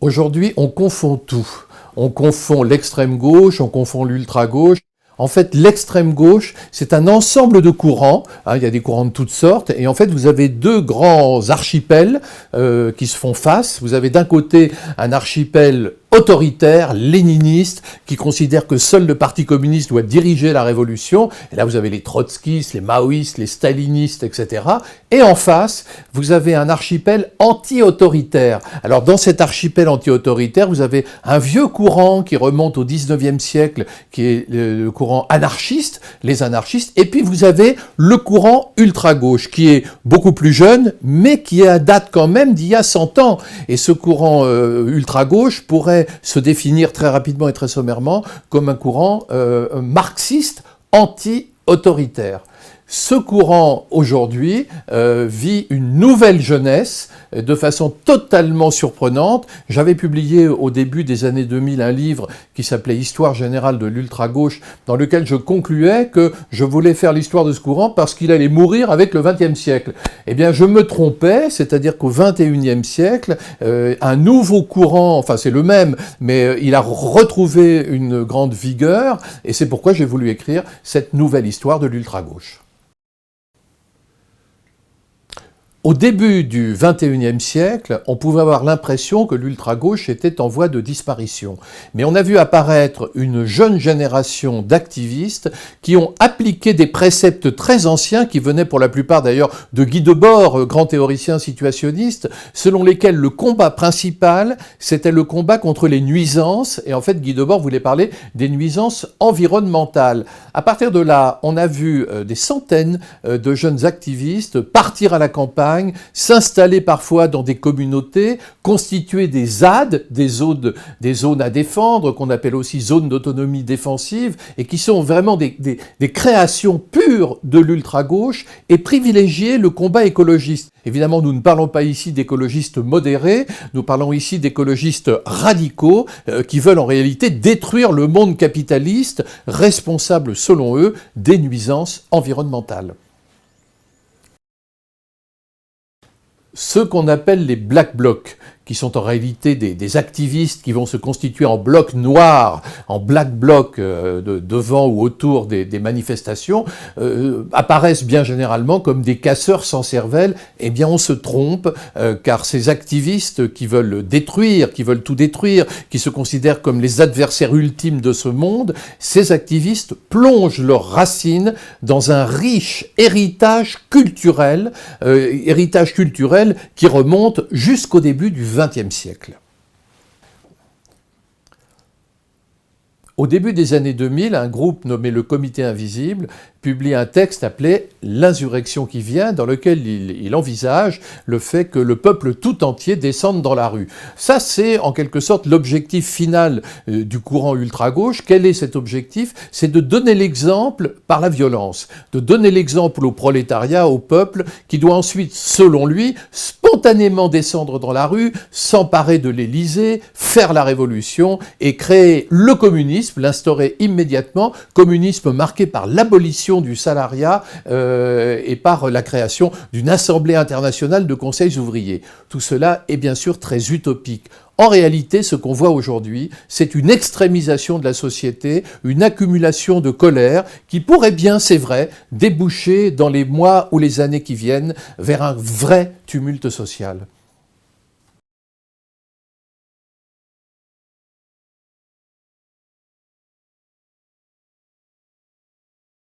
Aujourd'hui, on confond tout. On confond l'extrême gauche, on confond l'ultra gauche. En fait, l'extrême gauche, c'est un ensemble de courants. Il y a des courants de toutes sortes. Et en fait, vous avez deux grands archipels qui se font face. Vous avez d'un côté un archipel autoritaire, léniniste, qui considère que seul le Parti communiste doit diriger la révolution. Et là, vous avez les trotskistes, les maoïstes, les stalinistes, etc. Et en face, vous avez un archipel anti-autoritaire. Alors, dans cet archipel anti-autoritaire, vous avez un vieux courant qui remonte au 19e siècle, qui est le courant anarchiste, les anarchistes. Et puis, vous avez le courant ultra-gauche, qui est beaucoup plus jeune, mais qui date quand même d'il y a 100 ans. Et ce courant ultra-gauche pourrait se définir très rapidement et très sommairement comme un courant marxiste anti-autoritaire. Ce courant, aujourd'hui, vit une nouvelle jeunesse de façon totalement surprenante. J'avais publié au début des années 2000 un livre qui s'appelait « Histoire générale de l'ultra-gauche » dans lequel je concluais que je voulais faire l'histoire de ce courant parce qu'il allait mourir avec le XXe siècle. Eh bien, je me trompais, c'est-à-dire qu'au XXIe siècle, un nouveau courant, enfin c'est le même, mais il a retrouvé une grande vigueur, et c'est pourquoi j'ai voulu écrire cette nouvelle histoire de l'ultra-gauche. Au début du XXIe siècle, on pouvait avoir l'impression que l'ultra-gauche était en voie de disparition. Mais on a vu apparaître une jeune génération d'activistes qui ont appliqué des préceptes très anciens, qui venaient pour la plupart d'ailleurs de Guy Debord, grand théoricien situationniste, selon lesquels le combat principal, c'était le combat contre les nuisances. Et en fait, Guy Debord voulait parler des nuisances environnementales. À partir de là, on a vu des centaines de jeunes activistes partir à la campagne, s'installer parfois dans des communautés, constituer des ZAD, des zones à défendre, qu'on appelle aussi zones d'autonomie défensive, et qui sont vraiment des créations pures de l'ultra-gauche, et privilégier le combat écologiste. Évidemment, nous ne parlons pas ici d'écologistes modérés, nous parlons ici d'écologistes radicaux, qui veulent en réalité détruire le monde capitaliste, responsable, selon eux, des nuisances environnementales. Ceux qu'on appelle les Black Blocs, qui sont en réalité des activistes qui vont se constituer en blocs noirs, en Black Blocs devant ou autour des manifestations, apparaissent bien généralement comme des casseurs sans cervelle. Eh bien, on se trompe, car ces activistes qui veulent détruire, qui veulent tout détruire, qui se considèrent comme les adversaires ultimes de ce monde, ces activistes plongent leurs racines dans un riche héritage culturel qui remonte jusqu'au début du XXe siècle. Au début des années 2000, un groupe nommé le Comité Invisible publie un texte appelé « L'insurrection qui vient », dans lequel il envisage le fait que le peuple tout entier descende dans la rue. Ça, c'est en quelque sorte l'objectif final du courant ultra-gauche. Quel est cet objectif? C'est de donner l'exemple par la violence, de donner l'exemple au prolétariat, au peuple, qui doit ensuite, selon lui, spontanément descendre dans la rue, s'emparer de l'Élysée, faire la révolution et créer le communisme, l'instaurer immédiatement, communisme marqué par l'abolition du salariat et par la création d'une assemblée internationale de conseils ouvriers. Tout cela est bien sûr très utopique. En réalité, ce qu'on voit aujourd'hui, c'est une extrémisation de la société, une accumulation de colère qui pourrait bien, c'est vrai, déboucher dans les mois ou les années qui viennent vers un vrai tumulte social.